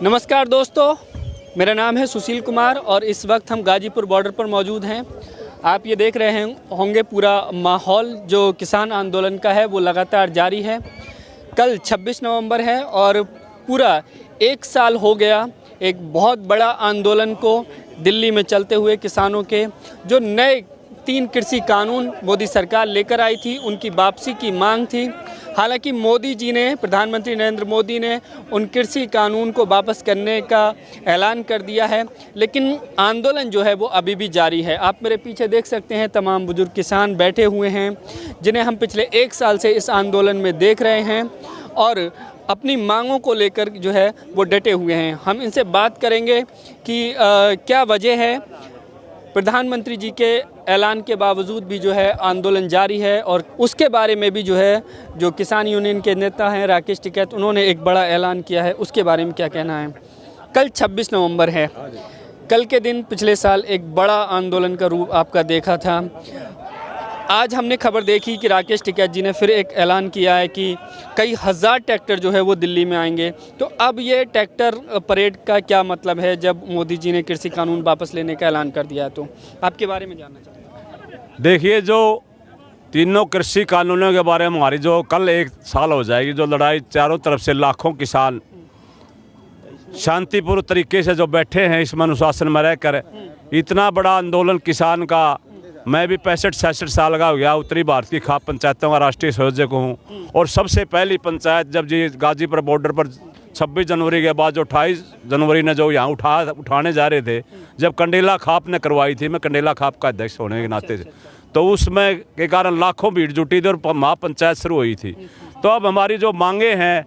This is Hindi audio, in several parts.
नमस्कार दोस्तों, मेरा नाम है सुशील कुमार और इस वक्त हम गाजीपुर बॉर्डर पर मौजूद हैं। आप ये देख रहे होंगे पूरा माहौल जो किसान आंदोलन का है वो लगातार जारी है। कल 26 नवंबर है और पूरा एक साल हो गया एक बहुत बड़ा आंदोलन को दिल्ली में चलते हुए। किसानों के जो नए 3 कृषि कानून मोदी सरकार लेकर आई थी उनकी वापसी की मांग थी। हालांकि मोदी जी ने, प्रधानमंत्री नरेंद्र मोदी ने उन कृषि कानून को वापस करने का ऐलान कर दिया है, लेकिन आंदोलन जो है वो अभी भी जारी है। आप मेरे पीछे देख सकते हैं तमाम बुजुर्ग किसान बैठे हुए हैं जिन्हें हम पिछले 1 साल से इस आंदोलन में देख रहे हैं और अपनी मांगों को लेकर जो है वो डटे हुए हैं। हम इनसे बात करेंगे कि क्या वजह है प्रधानमंत्री जी के ऐलान के बावजूद भी जो है आंदोलन जारी है, और उसके बारे में भी जो है जो किसान यूनियन के नेता हैं राकेश टिकैत, उन्होंने एक बड़ा ऐलान किया है। उसके बारे में क्या कहना है। कल 26 नवंबर है। कल के दिन पिछले साल एक बड़ा आंदोलन का रूप आपका देखा था। आज हमने खबर देखी कि राकेश टिकैत जी ने फिर एक ऐलान किया है कि कई हज़ार ट्रैक्टर जो है वो दिल्ली में आएंगे। तो अब ये ट्रैक्टर परेड का क्या मतलब है जब मोदी जी ने कृषि कानून वापस लेने का ऐलान कर दिया है, तो आपके बारे में जानना चाहते हैं। देखिए, जो तीनों कृषि कानूनों के बारे में हमारी जो कल 1 साल हो जाएगी, जो लड़ाई चारों तरफ से लाखों किसान शांतिपूर्ण तरीके से जो बैठे हैं इसमें अनुशासन में रहकर, इतना बड़ा आंदोलन किसान का। मैं भी 65-66 साल का हो गया, उत्तरी भारत की खाप पंचायतों का राष्ट्रीय संयोजक हूँ। और सबसे पहली पंचायत जब जी गाजीपुर बॉर्डर पर 26 जनवरी के बाद जो 28 जनवरी ने जो यहाँ उठाने जा रहे थे, जब कंडेला खाप ने करवाई थी, मैं कंडेला खाप का अध्यक्ष होने के नाते से, तो उसमें के कारण लाखों भीड़ जुटी थी और महापंचायत शुरू हुई थी। तो अब हमारी जो मांगे हैं,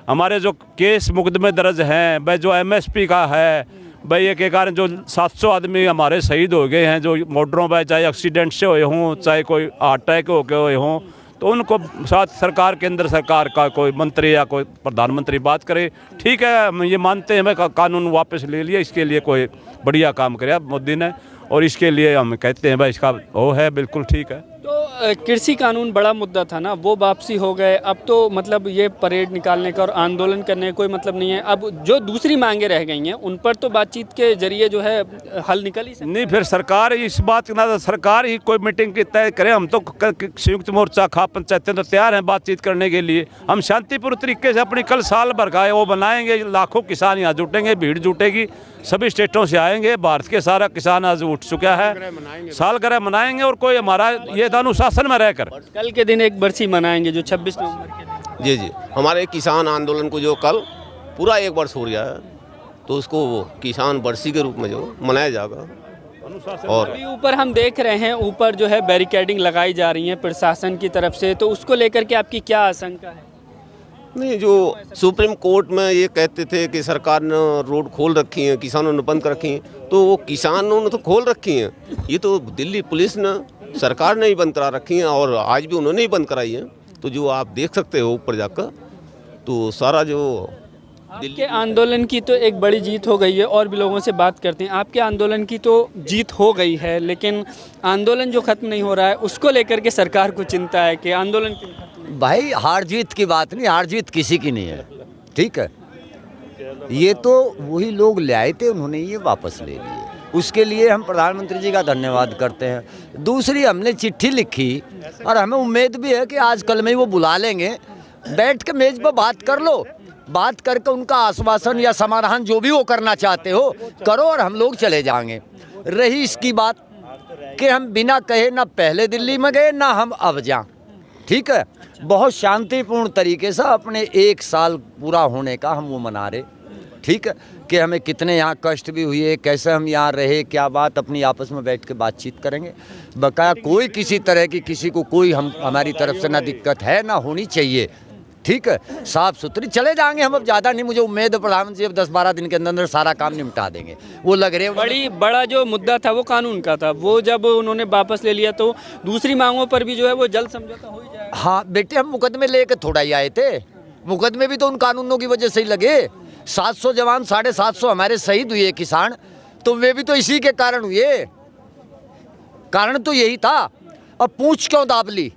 हमारे जो केस मुकदमे दर्ज हैं, वह जो MSP का है भाई, ये के कारण जो 700 आदमी हमारे शहीद हो गए हैं, जो मोटरों पर चाहे एक्सीडेंट से हुए हों, चाहे कोई हार्ट अटैक हो गए हुए हों, तो उनको साथ सरकार केंद्र सरकार का कोई मंत्री या कोई प्रधानमंत्री बात करे। ठीक है, हम ये मानते हैं मैं कानून वापस ले लिया, इसके लिए कोई बढ़िया काम करे मोदी ने, और इसके लिए हम कहते हैं भाई इसका वो है, बिल्कुल ठीक है। तो कृषि कानून बड़ा मुद्दा था ना, वो वापसी हो गए। अब तो मतलब ये परेड निकालने का और आंदोलन करने का कोई मतलब नहीं है। अब जो दूसरी मांगे रह गई हैं उन पर तो बातचीत के जरिए जो है हल निकल ही सकता। नहीं, फिर सरकार इस बात के ना, सरकार ही कोई मीटिंग की तय करे। हम तो संयुक्त मोर्चा खाप पंचायतें तो तैयार हैं बातचीत करने के लिए। हम शांतिपूर्ण तरीके से अपनी कल साल भर का है वो बनाएंगे। लाखों किसान यहाँ जुटेंगे, भीड़ जुटेगी, सभी स्टेटों से आएंगे। भारत के सारा किसान आज उठ चुका है, सालगिरह मनाएंगे और कोई हमारा ये अनुशासन में रहकर कल के दिन एक बरसी मनाएंगे जो 26 नवंबर के दिन। जी, हमारे किसान आंदोलन को जो कल पूरा 1 वर्ष हो गया है, तो उसको किसान बरसी के रूप में जो मनाया जाएगा। और अभी ऊपर हम देख रहे हैं, ऊपर जो है बैरिकेडिंग लगाई जा रही है प्रशासन की तरफ से, तो उसको लेकर के आपकी क्या आशंका है। नहीं, जो सुप्रीम कोर्ट में ये कहते थे कि सरकार ने रोड खोल रखी है, किसानों ने बंद कर रखी हैं, तो वो किसानों ने तो खोल रखी हैं, ये तो दिल्ली पुलिस ने, सरकार ने ही बंद करा रखी हैं, और आज भी उन्होंने ही बंद कराई है। तो जो आप देख सकते हो ऊपर जाकर, तो सारा जो आपके आंदोलन की तो एक बड़ी जीत हो गई है। और भी लोगों से बात करते हैं। आपके आंदोलन की तो जीत हो गई है, लेकिन आंदोलन जो खत्म नहीं हो रहा है उसको लेकर के सरकार को चिंता है कि आंदोलन क्यों खत्म नहीं। भाई, हार जीत की बात नहीं, हार जीत किसी की नहीं है, ठीक है। ये तो वही लोग ले आए थे, उन्होंने ये वापस ले लिए, उसके लिए हम प्रधानमंत्री जी का धन्यवाद करते हैं। दूसरी, हमने चिट्ठी लिखी और हमें उम्मीद भी है कि आज कल में ही वो बुला लेंगे, बैठ के मेज पर बात कर लो, बात करके उनका आश्वासन या समाधान जो भी वो करना चाहते हो करो और हम लोग चले जाएंगे। रही इसकी बात कि हम बिना कहे ना पहले दिल्ली में गए ना हम अब जाएं, ठीक है। बहुत शांतिपूर्ण तरीके से अपने 1 साल पूरा होने का हम वो मना रहे, ठीक है, कि हमें कितने यहाँ कष्ट भी हुए, कैसे हम यहाँ रहे, क्या बात, अपनी आपस में बैठ के बातचीत करेंगे। बकाया कोई किसी तरह की किसी को कोई हमारी तरफ से ना दिक्कत है ना होनी चाहिए, ठीक है। साफ सुथरी चले जाएंगे हम। अब ज़्यादा नहीं, मुझे उम्मीद है प्रधानमंत्री अब 10-12 दिन के अंदर सारा काम निपटा देंगे। वो लग रहे बड़ा जो मुद्दा था वो कानून का था, वो जब उन्होंने वापस ले लिया तो दूसरी मांगों पर भी जो है वो जल्द समझौता हो ही जाएगा। हाँ बेटे, हम मुकदमे लेके थोड़ा ही आए थे, मुकदमे भी तो उन कानूनों की वजह से ही लगे। 700 जवान, 750 हमारे शहीद हुए किसान, तो वे भी तो इसी के कारण हुए। कारण तो यही था। और पूंछ क्यों दाब ली।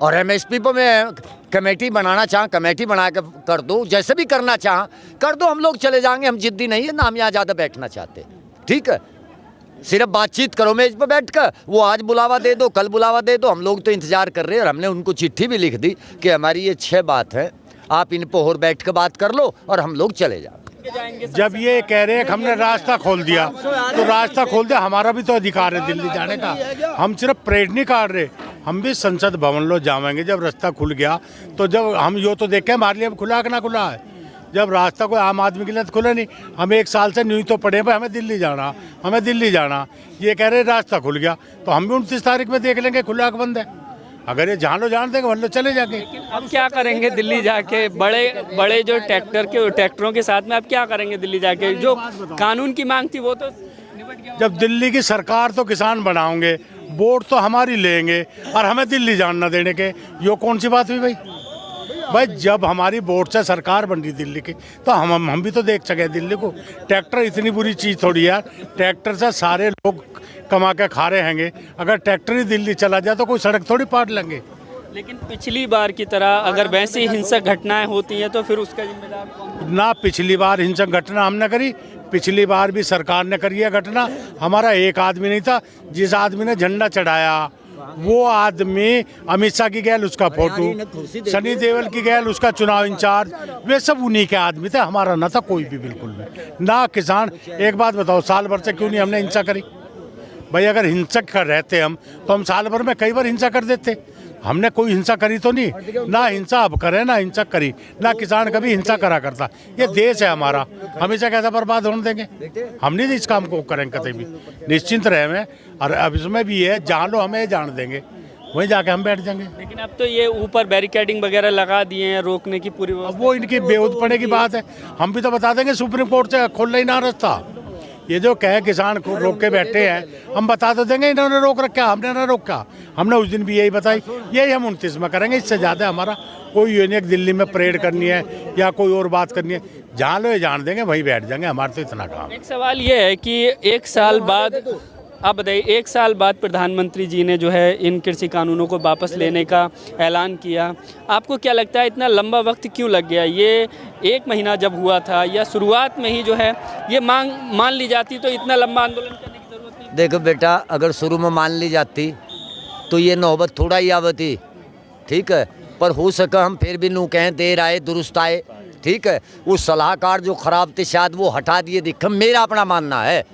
और MSP पर मैं कमेटी बनाना चाह कमेटी बना के कर दो, जैसे भी करना चाह कर दो, हम लोग चले जाएंगे, हम जिद्दी नहीं है ना, हम यहाँ ज़्यादा बैठना चाहते, ठीक है। सिर्फ बातचीत करो मेज पर बैठ कर, वो आज बुलावा दे दो, कल बुलावा दे दो, हम लोग तो इंतजार कर रहे हैं। और हमने उनको चिट्ठी भी लिख दी कि हमारी ये 6 बात है, आप इन पर और बैठ कर बात कर लो और हम लोग चले जाओ। जब ये कह रहे हैं कि हमने रास्ता खोल दिया, तो रास्ता खोल दिया, हमारा भी तो अधिकार है दिल्ली जाने का। हम सिर्फ परेड नहीं काट रहे, हम भी संसद भवन लो जाएंगे जब रास्ता खुल गया। तो जब हम यो तो देखें हमारे लिए खुला कि ना खुला है, जब रास्ता कोई आम आदमी के लिए तो खुला नहीं। हम 1 साल से न्यूज तो पढ़े भाई हमें दिल्ली जाना, हमें दिल्ली जाना, ये कह रहे रास्ता खुल गया, तो हम भी 29 तारीख में देख लेंगे खुला कि बंद है। अगर ये जान लो जान देंगे वरना चले जाके। अब क्या करेंगे दिल्ली जाके? बड़े जो ट्रैक्टरों के साथ में अब क्या करेंगे दिल्ली जाके? जो कानून की मांग थी वो तो निपट गया। जब दिल्ली की सरकार तो किसान बनाओगे, वोट तो हमारी लेंगे और हमें दिल्ली जान न देने के, यो कौन सी बात हुई भाई? भाई जब हमारी वोट से सरकार बन रही दिल्ली की, तो हम भी तो देख सके दिल्ली को। ट्रैक्टर इतनी बुरी चीज़ थोड़ी यार, ट्रैक्टर से सारे लोग कमा के खा रहे हैंगे। अगर ट्रैक्टर ही दिल्ली चला जाए तो कोई सड़क थोड़ी पाट लेंगे। लेकिन पिछली बार की तरह अगर वैसी हिंसक घटनाएं होती हैं तो फिर उसका जिम्मेदार कौन? ना पिछली बार हिंसक घटना हमने करी, पिछली बार भी सरकार ने करी है घटना। हमारा एक आदमी नहीं था, जिस आदमी ने झंडा चढ़ाया वो आदमी अमित शाह की गैल उसका फोटो, सनी देओल की गैल उसका चुनाव इंचार्ज, वे सब उन्हीं के आदमी थे। हमारा ना था कोई भी, बिल्कुल भी ना किसान। एक बात बताओ, साल भर से क्यों नहीं हमने हिंसा करी? भाई अगर हिंसक कर रहते हम तो हम साल भर में कई बार हिंसा कर देते। हमने कोई हिंसा करी तो नहीं, ना हिंसा अब करे ना हिंसा करी, ना किसान कभी हिंसा करा करता। ये देश है हमारा, हमेशा कैसा बर्बाद होने देंगे? हम नहीं इस काम को करेंगे कभी भी, निश्चिंत रहे हमें। और अब इसमें भी है, जान लो हमें जान देंगे, वहीं जाके हम बैठ जाएंगे। लेकिन अब तो ये ऊपर बैरिकेडिंग वगैरह लगा दिए हैं रोकने की पूरी अब वो इनकी बेहूद पड़े की बात है। हम भी तो बता देंगे सुप्रीम कोर्ट से खोल ही ना रास्ता। ये जो कहे किसान को रोक के बैठे हैं, हम बता तो देंगे इन्होंने रोक रखा, हमने ना रोका। हमने उस दिन भी यही बताई, यही हम 29 में करेंगे। इससे ज़्यादा हमारा कोई ये नहीं दिल्ली में परेड करनी है या कोई और बात करनी है। जहाँ लो ये जान देंगे वहीं बैठ जाएंगे, हमारा तो इतना काम। एक सवाल ये है कि 1 साल बाद, आप बताइए, 1 साल बाद प्रधानमंत्री जी ने जो है इन कृषि कानूनों को वापस लेने का ऐलान किया। आपको क्या लगता है इतना लंबा वक्त क्यों लग गया? ये 1 महीना जब हुआ था या शुरुआत में ही जो है ये मांग मान ली जाती तो इतना लंबा आंदोलन करने की जरूरत नहीं? देखो बेटा, अगर शुरू में मान ली जाती तो ये नौबत थोड़ा ही आवती, ठीक है। पर हो सका हम फिर भी नू कहें देर आए दुरुस्त आए, ठीक है। वो सलाहकार जो ख़राब थे शायद वो हटा दिए दिक्कत। मेरा अपना मानना है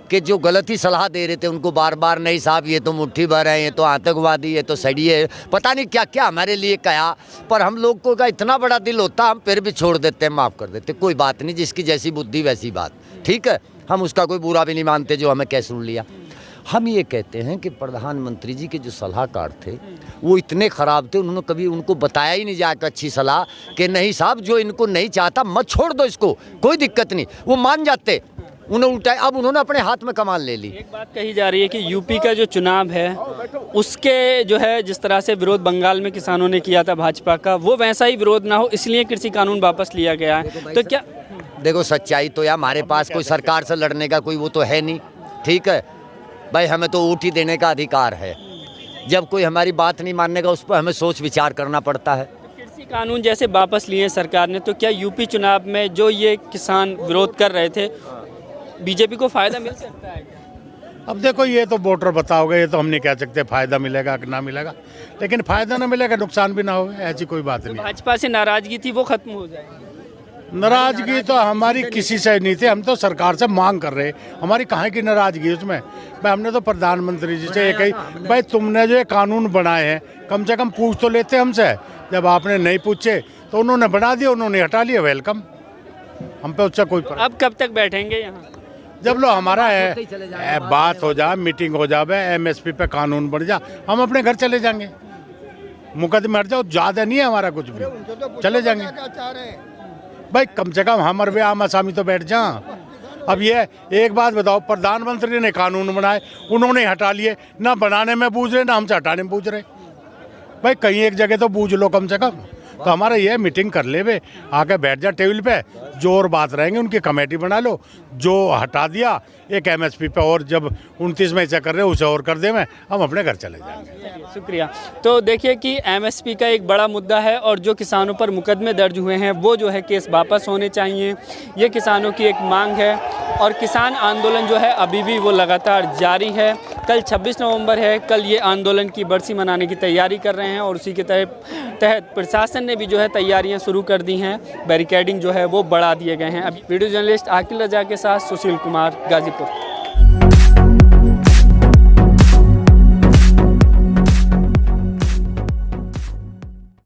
कि जो गलत ही सलाह दे रहे थे उनको बार बार, नहीं साहब ये तो मुट्ठी भर है, ये तो आतंकवादी, ये तो सड़ी है, पता नहीं क्या क्या हमारे लिए कहा। पर हम लोग को का इतना बड़ा दिल होता, हम फिर भी छोड़ देते हैं, माफ़ कर देते, कोई बात नहीं, जिसकी जैसी बुद्धि वैसी बात, ठीक है। हम उसका कोई बुरा भी नहीं मानते जो हमें कह सुन लिया। हम ये कहते हैं कि प्रधानमंत्री जी के जो सलाहकार थे वो इतने ख़राब थे, उन्होंने कभी उनको बताया ही नहीं जाकर अच्छी सलाह कि नहीं साहब जो इनको नहीं चाहता मत छोड़ दो, इसको कोई दिक्कत नहीं, वो मान जाते। उन्हें उल्टा, अब उन्होंने अपने हाथ में कमान ले ली। एक बात कही जा रही है कि यूपी का जो चुनाव है उसके जो है जिस तरह से विरोध बंगाल में किसानों ने किया था भाजपा का, वो वैसा ही विरोध ना हो इसलिए कृषि कानून वापस लिया गया है। तो क्या देखो सच्चाई तो यार, हमारे पास कोई सरकार से लड़ने का कोई वो तो है नहीं, ठीक है भाई। हमें तो वोट ही देने का अधिकार है। जब कोई हमारी बात नहीं मानने का उस पर हमें सोच विचार करना पड़ता है। कृषि कानून जैसे वापस लिए सरकार ने, तो क्या यूपी चुनाव में जो ये किसान विरोध कर रहे थे बीजेपी को फायदा मिल सकता है? अब देखो ये तो वोटर बताओगे, ये तो हम नहीं कह सकते फ़ायदा मिलेगा कि ना मिलेगा, लेकिन फ़ायदा ना मिलेगा नुकसान भी ना हो, ऐसी कोई बात नहीं। भाजपा से नाराजगी थी वो खत्म हो जाएगी। नाराजगी तो हमारी किसी से नहीं थी, हम तो सरकार से मांग कर रहे, हमारी कहाँ की नाराजगी उसमें। भाई हमने तो प्रधानमंत्री जी से एक ही, भाई तुमने जो ये कानून बनाए हैं कम से कम पूछ तो लेते हमसे। जब आपने नहीं पूछे तो उन्होंने बना दिया, उन्होंने हटा लिया, वेलकम। हम पे उससे कोई अब कब तक बैठेंगे यहाँ? जब लो हमारा बात हो जाए, मीटिंग हो जाए, एमएसपी पे कानून बन जा, हम अपने घर चले जाएंगे। मुकदमे हट जाओ, ज़्यादा नहीं है हमारा कुछ भी, चले जाएंगे। भाई कम से कम हम अरबे आम आसामी तो बैठ जा। अब ये एक बात बताओ, प्रधानमंत्री ने कानून बनाए, उन्होंने हटा लिए, ना बनाने में बूझ रहे ना हमसे हटाने में बूझ रहे। भाई कहीं एक जगह तो बूझ लो कम से कम। तो हमारा यह मीटिंग कर ले वे, आके बैठ जा टेबल पे, जो और बात रहेंगे उनकी कमेटी बना लो, जो हटा दिया एक एमएसपी पे और जब 29 में ऐसा कर रहे हो उसे और कर दे, मैं हम अपने घर चले जाएंगे। शुक्रिया। तो देखिए कि एमएसपी का एक बड़ा मुद्दा है और जो किसानों पर मुकदमे दर्ज हुए हैं वो जो है केस वापस होने चाहिए, ये किसानों की एक मांग है और किसान आंदोलन जो है अभी भी वो लगातार जारी है। कल 26 नवंबर है, कल ये आंदोलन की बरसी मनाने की तैयारी कर रहे हैं और उसी के तहत प्रशासन ने भी जो है तैयारियां शुरू कर दी हैं, बैरिकेडिंग जो है वो बढ़ा दिए गए हैं। अभी वीडियो जर्नलिस्ट आकिल रजा के साथ सुशील कुमार, गाजीपुर।